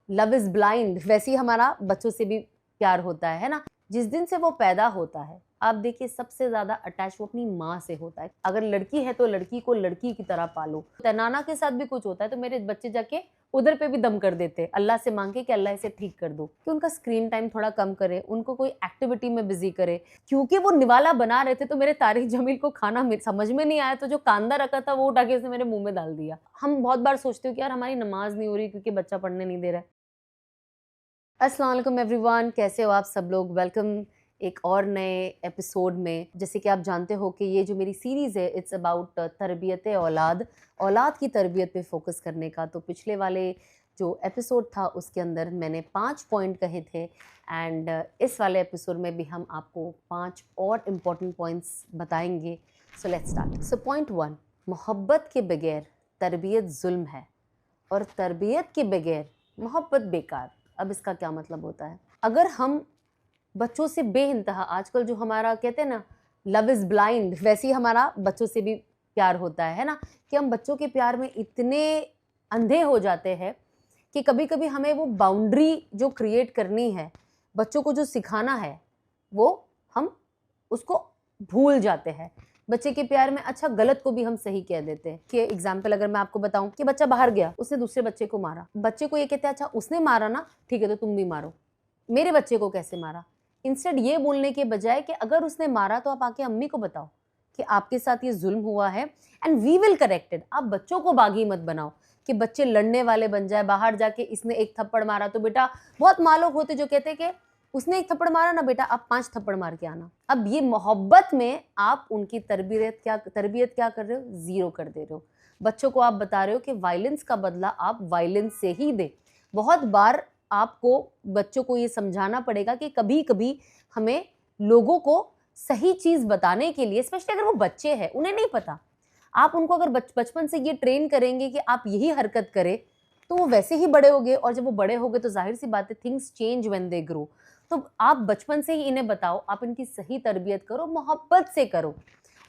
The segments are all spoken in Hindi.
लव इज ब्लाइंड, वैसे ही हमारा बच्चों से भी प्यार होता है ना। जिस दिन से वो पैदा होता है, आप देखिए सबसे ज्यादा अटैच वो अपनी माँ से होता है। अगर लड़की है तो लड़की को लड़की की तरह पालो। नाना के साथ भी कुछ होता है तो मेरे बच्चे जाके उधर पे भी दम कर देते, अल्लाह से मांगे कि अल्लाह इसे ठीक कर दो, कि उनका स्क्रीन टाइम थोड़ा कम करे, उनको कोई एक्टिविटी में बिजी करे। क्योंकि वो निवाला बना रहे थे तो मेरे तारिक जमील को खाना समझ में नहीं आया, तो जो कांदा रखा था वो उठा के उसने मेरे मुंह में डाल दिया। हम बहुत बार सोचते हो कि यार हमारी नमाज नहीं हो रही क्योंकि बच्चा पढ़ने नहीं दे रहा है। अस्सलाम वालेकुम एवरीवन, कैसे हो आप सब लोग। वेलकम एक और नए एपिसोड में। जैसे कि आप जानते हो कि ये जो मेरी सीरीज़ है इट्स अबाउट तरबियत औलाद की तरबियत पे फोकस करने का। तो पिछले वाले जो एपिसोड था उसके अंदर मैंने 5 पॉइंट कहे थे, एंड इस वाले एपिसोड में भी हम आपको 5 और इम्पॉर्टेंट पॉइंट्स बताएंगे। So let's start. So point 1, मोहब्बत के बगैर तरबियत जुल्म है और तरबियत के बगैर मोहब्बत बेकार। अब इसका क्या मतलब होता है? अगर हम बच्चों से बेइंतहा, आजकल जो हमारा कहते हैं ना लव इज ब्लाइंड, वैसे ही हमारा बच्चों से भी प्यार होता है ना, कि हम बच्चों के प्यार में इतने अंधे हो जाते हैं कि कभी कभी हमें वो बाउंड्री जो क्रिएट करनी है, बच्चों को जो सिखाना है, वो हम उसको भूल जाते हैं। बच्चे के प्यार में अच्छा गलत को भी हम सही कह देते हैं। कि एग्जाम्पल अगर मैं आपको बताऊं कि बच्चा बाहर गया, उसने दूसरे बच्चे को मारा, बच्चे को ये कहते हैं अच्छा उसने मारा ना, ठीक है तो तुम भी मारो, मेरे बच्चे को कैसे मारा। इंस्टेड ये बोलने के बजाय कि अगर उसने मारा तो आप आके अम्मी को बताओ कि आपके साथ ये जुल्म हुआ है and we will correct it. आप बच्चों को बागी मत बनाओ कि बच्चे लड़ने वाले बन जाए। बाहर जाके इसने एक थप्पड़ मारा तो बेटा, बहुत माँ लोग होते जो कहते हैं कि उसने एक थप्पड़ मारा ना बेटा, आप 5 थप्पड़ मार के आना। अब ये मोहब्बत में आप उनकी तरबियत क्या कर रहे हो? जीरो कर दे रहे हो। बच्चों को आप बता रहे हो कि वायलेंस का बदला आप वायलेंस से ही दे। बहुत बार आपको बच्चों को ये समझाना पड़ेगा कि कभी कभी हमें लोगों को सही चीज बताने के लिए, स्पेशली अगर वो बच्चे हैं, उन्हें नहीं पता, आप उनको अगर बचपन से ये ट्रेन करेंगे कि आप यही हरकत करें तो वो वैसे ही बड़े होंगे, और जब वो बड़े होंगे तो जाहिर सी बात है things change when they grow. तो आप बचपन से ही इन्हें बताओ, आप इनकी सही तरबियत करो, मोहब्बत से करो।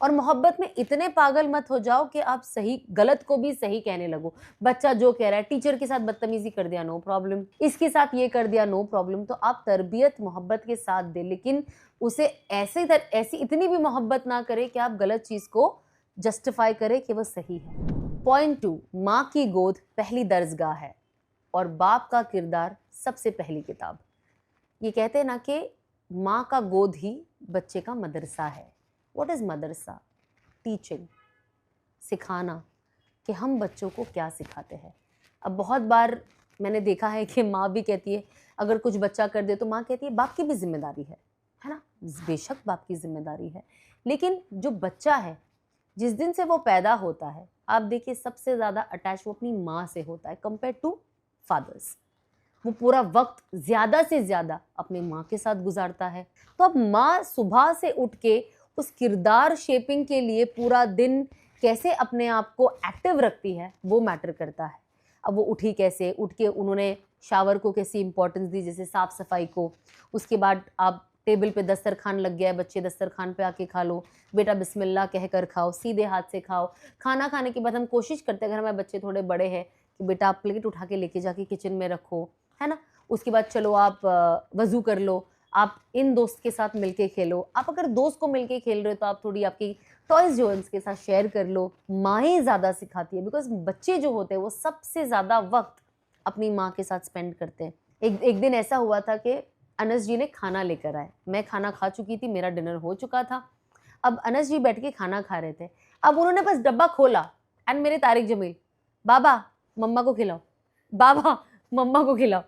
और मोहब्बत में इतने पागल मत हो जाओ कि आप सही गलत को भी सही कहने लगो। बच्चा जो कह रहा है, टीचर के साथ बदतमीजी कर दिया, नो प्रॉब्लम, इसके साथ ये कर दिया, नो प्रॉब्लम। तो आप तरबियत मोहब्बत के साथ दे, लेकिन उसे ऐसी इतनी भी मोहब्बत ना करे कि आप गलत चीज को जस्टिफाई करें कि वो सही है। पॉइंट 2, माँ की गोद पहली दरसगाह है और बाप का किरदार सबसे पहली किताब। ये कहते हैं ना कि माँ का गोद ही बच्चे का मदरसा है। What is Madrasa? टीचिंग, सिखाना, कि हम बच्चों को क्या सिखाते हैं। अब बहुत बार मैंने देखा है कि माँ भी कहती है, अगर कुछ बच्चा कर दे तो माँ कहती है बाप की भी जिम्मेदारी है ना। बेशक बाप की जिम्मेदारी है, लेकिन जो बच्चा है जिस दिन से वो पैदा होता है, आप देखिए सबसे ज्यादा अटैच वो अपनी माँ से होता है कंपेयर टू फादर्स। वो पूरा वक्त ज्यादा से ज्यादा अपनी माँ के साथ गुजारता है। तो अब माँ सुबह से उठ के उस किरदार शेपिंग के लिए पूरा दिन कैसे अपने आप को एक्टिव रखती है, वो मैटर करता है। अब वो उठी कैसे, उठ के उन्होंने शावर को कैसी इंपॉर्टेंस दी, जैसे साफ सफाई को। उसके बाद आप टेबल पे दस्तरखान लग गया है, बच्चे दस्तरखान पे आके खा लो, बेटा बिस्मिल्लाह कहकर खाओ, सीधे हाथ से खाओ। खाना खाने के बाद हम कोशिश करते हैं, अगर हमारे बच्चे थोड़े बड़े हैं, कि बेटा आप प्लेट उठा के लेके जाके किचन में रखो, है ना। उसके बाद चलो आप वजू कर लो, आप इन दोस्त के साथ मिलके खेलो। आप अगर दोस्त को मिलके खेल रहे हो तो आप थोड़ी आपकी टॉयज जो है उसके साथ शेयर कर लो। माएँ ज़्यादा सिखाती है, बिकॉज बच्चे जो होते हैं वो सबसे ज़्यादा वक्त अपनी माँ के साथ स्पेंड करते हैं। एक दिन ऐसा हुआ था कि अनस जी ने खाना लेकर आए, मैं खाना खा चुकी थी, मेरा डिनर हो चुका था। अब अनस जी बैठ के खाना खा रहे थे। अब उन्होंने बस डब्बा खोला एंड मेरे तारिक जमील, बाबा मम्मा को खिलाओ, बाबा मम्मा को खिलाओ।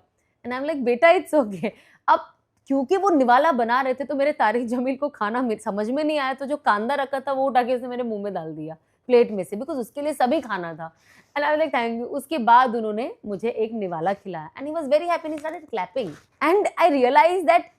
एंड आई एम लाइक बेटा इट्स ओके। अब क्योंकि वो निवाला बना रहे थे तो मेरे तारिक जमील को खाना समझ में नहीं आया, तो जो कांदा रखा था वो उठा के उसने मेरे मुंह में डाल दिया प्लेट में से, बिकॉज उसके लिए सभी खाना था। And I like thank you. उसके बाद उन्होंने मुझे एक निवाला खिलाया and he was very happy, he started clapping. And I realise that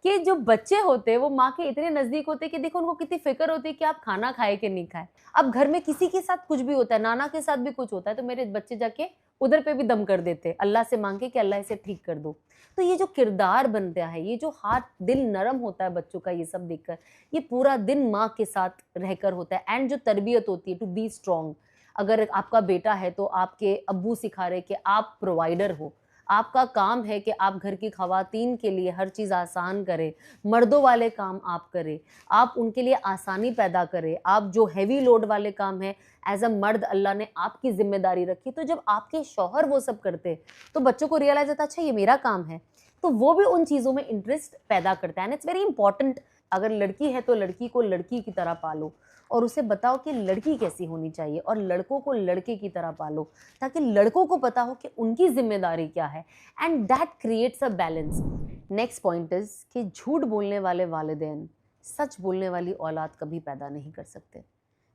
कि जो बच्चे होते हैं वो माँ के इतने नजदीक होते हैं कि देखो उनको कितनी फिक्र होती है कि आप खाना खाए कि नहीं खाए। अब घर में किसी के साथ कुछ भी होता है, नाना के साथ भी कुछ होता है, तो मेरे बच्चे जाके उधर पे भी दम कर देते, अल्लाह से मांगे कि अल्लाह इसे ठीक कर दो। तो ये जो किरदार बनता है, ये जो हाथ दिल नरम होता है बच्चों का, ये सब देखकर, ये पूरा दिन माँ के साथ रहकर होता है। एंड जो तरबियत होती है टू बी स्ट्रॉन्ग, अगर आपका बेटा है तो आपके अब्बू सिखा रहे कि आप प्रोवाइडर हो, आपका काम है कि आप घर की ख़वातीन के लिए हर चीज़ आसान करें, मर्दों वाले काम आप करें, आप उनके लिए आसानी पैदा करें। आप जो हेवी लोड वाले काम है एज़ अ मर्द अल्लाह ने आपकी ज़िम्मेदारी रखी, तो जब आपके शौहर वो सब करते तो बच्चों को रियलाइज़ होता है अच्छा ये मेरा काम है, तो वो भी उन चीज़ों में इंटरेस्ट पैदा करता है। एंड इट्स वेरी इंपॉर्टेंट, अगर लड़की है तो लड़की को लड़की की तरह पालो और उसे बताओ कि लड़की कैसी होनी चाहिए, और लड़कों को लड़के की तरह पालो ताकि लड़कों को पता हो कि उनकी जिम्मेदारी क्या है, and that creates a balance. Next point is कि झूठ बोलने वाले वालिदैन सच बोलने वाली औलाद कभी पैदा नहीं कर सकते।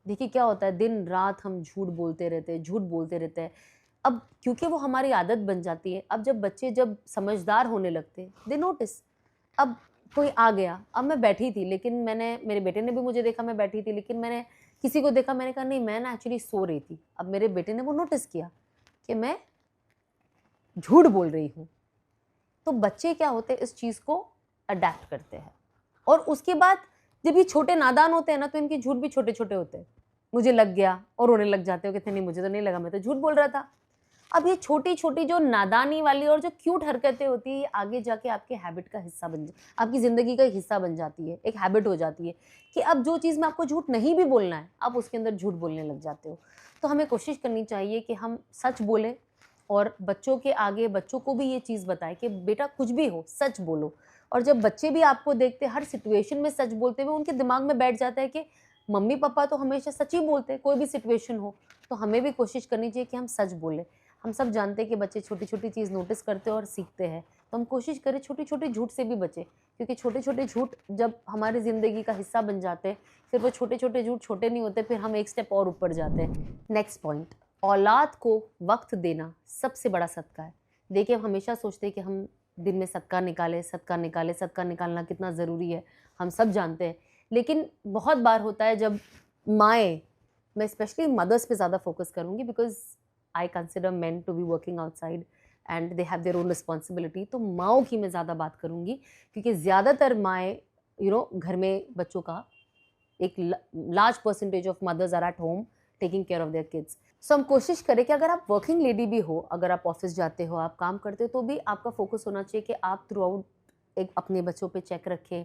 देखिए क्या होता है, दिन रात हम झूठ बोलते रहते हैं, झूठ बोलते रहते हैं। अब क्योंकि वो हमारी आदत बन जाती है, अब जब बच्चे जब समझदार होने लगते हैं दे नोटिस। अब कोई आ गया, अब मैं बैठी थी लेकिन मैंने, मेरे बेटे ने भी मुझे देखा मैं बैठी थी, लेकिन मैंने किसी को देखा, मैंने कहा नहीं मैं ना एक्चुअली सो रही थी। अब मेरे बेटे ने वो नोटिस किया कि मैं झूठ बोल रही हूँ। तो बच्चे क्या होते हैं, इस चीज़ को अडेप्ट करते हैं, और उसके बाद जब ये छोटे नादान होते हैं ना तो इनके झूठ भी छोटे छोटे होते हैं। मुझे लग गया और रोने लग जाते हो, कहते नहीं मुझे तो नहीं लगा, मैं तो झूठ बोल रहा था। अब ये छोटी छोटी जो नादानी वाली और जो क्यूट हरकतें होती है, ये आगे जाके आपके हैबिट का हिस्सा आपकी ज़िंदगी का एक हिस्सा बन जाती है, एक हैबिट हो जाती है कि अब जो चीज़ में आपको झूठ नहीं भी बोलना है, आप उसके अंदर झूठ बोलने लग जाते हो। तो हमें कोशिश करनी चाहिए कि हम सच बोलें, और बच्चों के आगे बच्चों को भी ये चीज़ बताएं कि बेटा कुछ भी हो सच बोलो। और जब बच्चे भी आपको देखते हर सिचुएशन में सच बोलते हुए, उनके दिमाग में बैठ जाता है कि मम्मी पापा तो हमेशा सच ही बोलते हैं, कोई भी सिचुएशन हो। तो हमें भी कोशिश करनी चाहिए कि हम सच बोलें। हम सब जानते हैं कि बच्चे छोटी छोटी चीज़ नोटिस करते हैं और सीखते हैं, तो हम कोशिश करें छोटी छोटी झूठ से भी बचें, क्योंकि छोटे छोटे झूठ जब हमारी ज़िंदगी का हिस्सा बन जाते हैं, फिर वो छोटे छोटे झूठ छोटे नहीं होते, फिर हम एक स्टेप और ऊपर जाते हैं। नेक्स्ट पॉइंट, औलाद को वक्त देना सबसे बड़ा सदका है। देखिए हम हमेशा सोचते हैं कि हम दिन में सदका निकालें, सदका निकालें, सदका निकालना कितना ज़रूरी है, हम सब जानते हैं। लेकिन बहुत बार होता है जब माएँ, मैं स्पेशली मदर्स पे ज़्यादा फोकस करूँगी because I consider men to be working outside and they have their own responsibility, तो माँओं की मैं ज़्यादा बात करूँगी क्योंकि ज़्यादातर माएँ घर में बच्चों का एक large percentage of mothers are at home taking care of their kids. So हम कोशिश करें कि अगर आप वर्किंग लेडी भी हो, अगर आप ऑफिस जाते हो, आप काम करते हो, तो भी आपका फोकस होना चाहिए कि आप थ्रू आउट एक अपने बच्चों पे चेक रखें।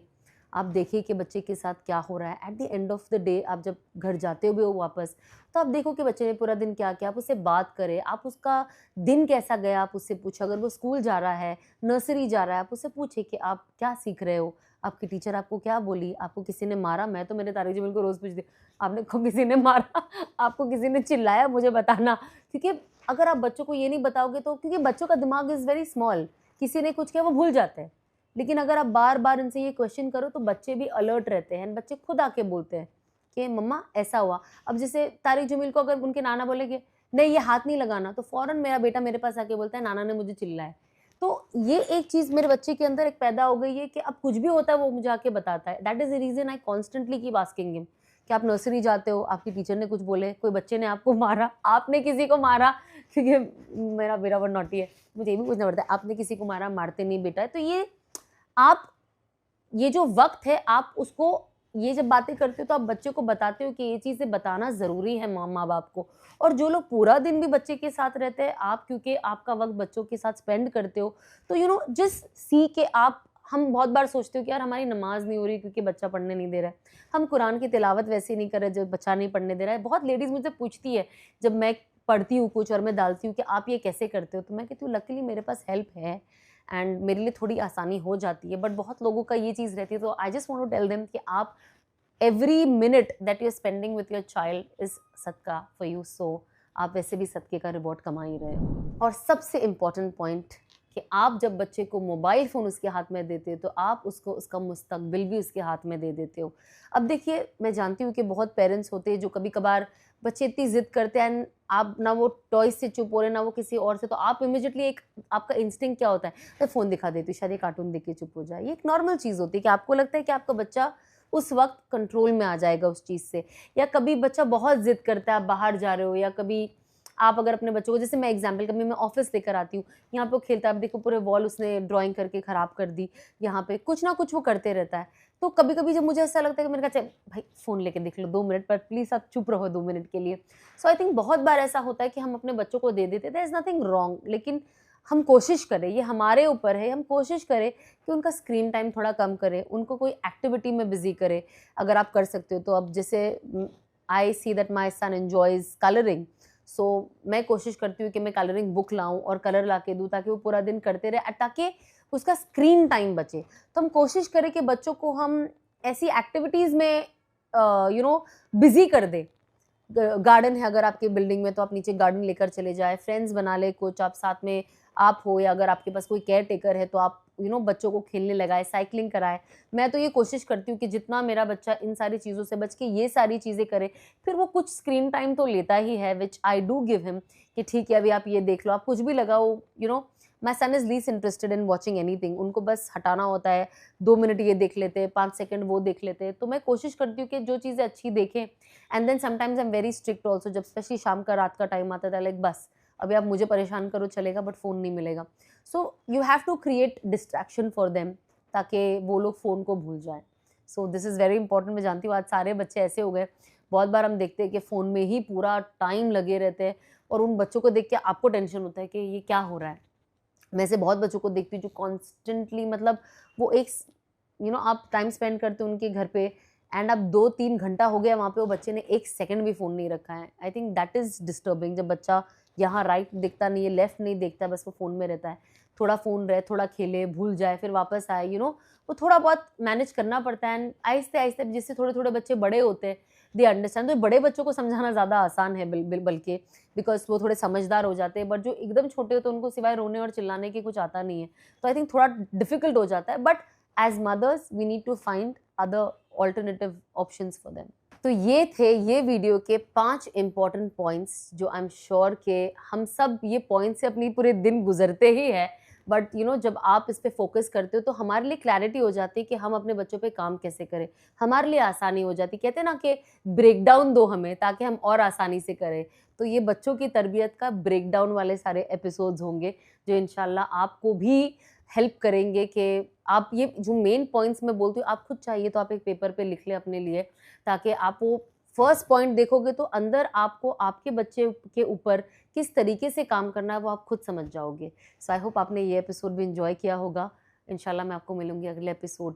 आप देखिए कि बच्चे के साथ क्या हो रहा है। At the end of the day आप जब घर जाते हो भी हो वापस, तो आप देखो कि बच्चे ने पूरा दिन क्या किया, आप उससे बात करें, आप उसका दिन कैसा गया आप उससे पूछो। अगर वो स्कूल जा रहा है, नर्सरी जा रहा है, आप उससे पूछे कि आप क्या सीख रहे हो, आपकी टीचर आपको क्या बोली, आपको किसी ने मारा। मैं तो मेरे तारिक जमील को रोज़ पूछती, आपने को किसी ने मारा, आपको किसी ने चिल्लाया, मुझे बताना। क्योंकि अगर आप बच्चों को ये नहीं बताओगे तो, क्योंकि बच्चों का दिमाग इज़ वेरी स्मॉल, किसी ने कुछ किया वो भूल जाते हैं। लेकिन अगर आप बार बार इनसे ये क्वेश्चन करो तो बच्चे भी अलर्ट रहते हैं, बच्चे खुद आके बोलते हैं कि मम्मा ऐसा हुआ। अब जैसे तारिक जमील को अगर उनके नाना बोलेंगे नहीं ये हाथ नहीं लगाना, तो फ़ौरन मेरा बेटा मेरे पास आके बोलता है नाना ने मुझे चिल्लाया। तो ये एक चीज़ मेरे बच्चे के अंदर एक पैदा हो गई है कि अब कुछ भी होता है वो मुझे आके बताता है। That is the reason I constantly keep asking him कि आप नर्सरी जाते हो, आपकी टीचर ने कुछ बोले, कोई बच्चे ने आपको मारा, आपने किसी को मारा, क्योंकि मेरा बेटा बहुत नॉटी है, मुझे ये भी पूछना पड़ता है आपने किसी को मारा, मारते नहीं बेटा। तो ये आप, ये जो वक्त है आप उसको, ये जब बातें करते हो तो आप बच्चे को बताते हो कि ये चीज़ें बताना ज़रूरी है माँ बाप को। और जो लोग पूरा दिन भी बच्चे के साथ रहते हैं, आप क्योंकि आपका वक्त बच्चों के साथ स्पेंड करते हो, तो जिस सी के आप, हम बहुत बार सोचते हो कि यार हमारी नमाज नहीं हो रही क्योंकि बच्चा पढ़ने नहीं दे रहा है, हम कुरान की तिलावत वैसे नहीं कर रहे जब बच्चा नहीं पढ़ने दे रहा है। बहुत लेडीज़ मुझसे पूछती है जब मैं पढ़ती हूँ कुछ और मैं डालती हूँ कि आप ये कैसे करते हो, तो मैं कहती हूँ लकीली मेरे पास हेल्प है एंड मेरे लिए थोड़ी आसानी हो जाती है। बट बहुत लोगों का ये चीज़ रहती है, तो I just want to tell them कि आप every minute that you are spending with your child is सदका फॉर यू। सो आप वैसे भी सदके का रिवॉर्ड कमा ही रहे हो। और सबसे इम्पॉर्टेंट पॉइंट कि आप जब बच्चे को मोबाइल फ़ोन उसके हाथ में देते हो तो आप उसको उसका मुस्तकबिल भी उसके हाथ में दे देते हो। अब देखिए मैं जानती हूँ कि बहुत पेरेंट्स होते हैं जो कभी कभार बच्चे इतनी ज़िद करते हैं, आप ना वो टॉयज से चुप हो रहे ना वो किसी और से, तो आप इमीडिएटली एक, आपका इंस्टिंक्ट क्या होता है, मैं फ़ोन दिखा देती हूँ शायद ये कार्टून देख के चुप हो जाए। ये एक नॉर्मल चीज़ होती है कि आपको लगता है कि आपका बच्चा उस वक्त कंट्रोल में आ जाएगा उस चीज़ से। या कभी बच्चा बहुत ज़िद करता है, आप बाहर जा रहे हो, या कभी आप अगर अपने बच्चों को, जैसे मैं एग्जाम्पल, कभी मैं ऑफिस लेकर आती हूँ, यहाँ पे वो खेलता है, अब देखो पूरे वॉल उसने ड्राइंग करके ख़राब कर दी, यहाँ पे कुछ ना कुछ वो करते रहता है। तो कभी कभी जब मुझे ऐसा लगता है कि मैंने कहा भाई फ़ोन लेके देख लो 2 मिनट, पर प्लीज़ आप चुप रहो 2 मिनट के लिए। सो आई थिंक बहुत बार ऐसा होता है कि हम अपने बच्चों को दे देते, देयर इज़ नथिंग रॉन्ग, लेकिन हम कोशिश करें, ये हमारे ऊपर है, हम कोशिश करें कि उनका स्क्रीन टाइम थोड़ा कम करें, उनको कोई एक्टिविटी में बिजी करें अगर आप कर सकते हो तो। अब जैसे I see that my son enjoys colouring, so मैं कोशिश करती हूँ कि मैं कलरिंग बुक लाऊं और कलर ला के दूँ ताकि वो पूरा दिन करते रहे, ताकि उसका स्क्रीन टाइम बचे। तो हम कोशिश करें कि बच्चों को हम ऐसी एक्टिविटीज़ में बिजी कर दें। गार्डन है अगर आपकी बिल्डिंग में तो आप नीचे गार्डन लेकर चले जाए, फ्रेंड्स बना ले कुछ आप साथ में, आप हो या अगर आपके पास कोई केयर टेकर है तो आप बच्चों को खेलने लगाए, साइकिलिंग कराए। मैं तो ये कोशिश करती हूँ कि जितना मेरा बच्चा इन सारी चीज़ों से बच के ये सारी चीज़ें करे, फिर वो कुछ स्क्रीन टाइम तो लेता ही है, विच आई डू गिव हिम कि ठीक है अभी आप ये देख लो, आप कुछ भी लगाओ। My son is least interested in watching anything, उनको बस हटाना होता है, 2 मिनट ये देख लेते हैं, 5 सेकंड वो देख लेते हैं। तो मैं कोशिश करती हूँ कि जो चीज़ें अच्छी देखें। And then sometimes I am very strict also, जब स्पेशली शाम का रात का टाइम आता था, लाइक बस अभी आप मुझे परेशान करो चलेगा बट फ़ोन नहीं मिलेगा। So you have to create distraction for them ताकि वो लोग फ़ोन को भूल जाएं। So this is very important. मैं जानती हूँ आज सारे बच्चे ऐसे हो गए, बहुत बार हम देखते हैं कि फ़ोन में ही पूरा टाइम लगे रहते हैं और उन बच्चों को देख के आपको टेंशन होता है कि ये क्या हो रहा है। मैं ऐसे बहुत बच्चों को देखती हूँ जो कॉन्स्टेंटली, मतलब वो एक आप टाइम स्पेंड करते हो उनके घर पे एंड अब 2-3 घंटा हो गया वहाँ पे, वो बच्चे ने 1 सेकंड भी फ़ोन नहीं रखा है। I think that is disturbing, जब बच्चा यहाँ राइट दिखता नहीं है, लेफ्ट नहीं देखता, बस वो फ़ोन में रहता है। थोड़ा फ़ोन रहे, थोड़ा खेले, भूल जाए, फिर वापस आए, वो थोड़ा बहुत मैनेज करना पड़ता है। एंड आहिस्ते-आहिस्ते जिससे थोड़े-थोड़े बच्चे बड़े होते हैं, दे अंडरस्टैंड। तो बड़े बच्चों को समझाना ज़्यादा आसान है बल्कि, बिकॉज़ वो थोड़े समझदार हो जाते हैं, बट जो एकदम छोटे होते हैं उनको सिवाय रोने और चिल्लाने के कुछ आता नहीं है। तो आई थिंक थोड़ा डिफ़िकल्ट हो जाता है, but as mothers we need to find other alternative options for them. तो ये थे ये वीडियो के 5 इम्पोर्टेंट पॉइंट्स जो आई एम श्योर के हम सब ये पॉइंट से अपनी पूरे दिन गुजरते ही है, बट जब आप इस पे फोकस करते हो तो हमारे लिए क्लैरिटी हो जाती है कि हम अपने बच्चों पे काम कैसे करें, हमारे लिए आसानी हो जाती। कहते हैं ना कि ब्रेकडाउन दो हमें ताकि हम और आसानी से करें। तो ये बच्चों की तरबियत का ब्रेकडाउन वाले सारे एपिसोड्स होंगे जो इंशाल्लाह आपको भी हेल्प करेंगे कि आप ये जो मेन पॉइंट्स मैं बोलती हूँ, आप खुद चाहिए तो आप एक पेपर पे लिख लें अपने लिए, ताकि आप वो फर्स्ट पॉइंट देखोगे तो अंदर आपको आपके बच्चे के ऊपर किस तरीके से काम करना है वो आप खुद समझ जाओगे। सो आई होप आपने ये एपिसोड भी एंजॉय किया होगा। इंशाल्लाह मैं आपको मिलूंगी अगले एपिसोड